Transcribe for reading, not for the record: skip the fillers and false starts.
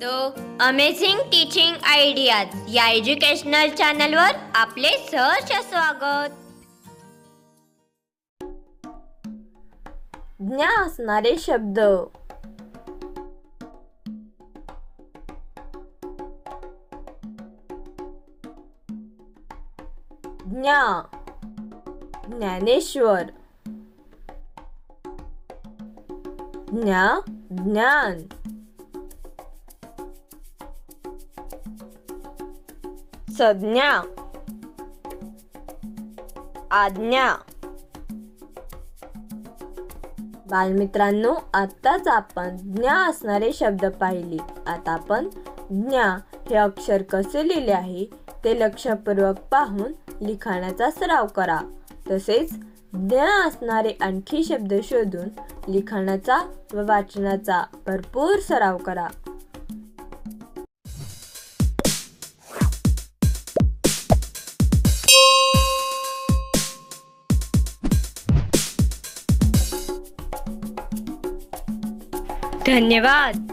तो amazing teaching ideas या educational चॅनलवर आपले सहर्ष स्वागत. ज्ञ असणारे शब्द. ज्ञ, ज्ञानेश्वर. ज्ञ, ज्ञान. संज्ञा, आज्ञा. बालमित्रांनो, आत्ताच आपण ज्ञ असणारे शब्द पाहिले. आता आपण ज्ञ हे अक्षर कसे लिहिले आहे ते लक्षपूर्वक पाहून लिखाणाचा सराव करा. तसेच ज्ञ असणारे आणखी शब्द शोधून लिखाणाचा व वाचनाचा भरपूर सराव करा. धन्यवाद.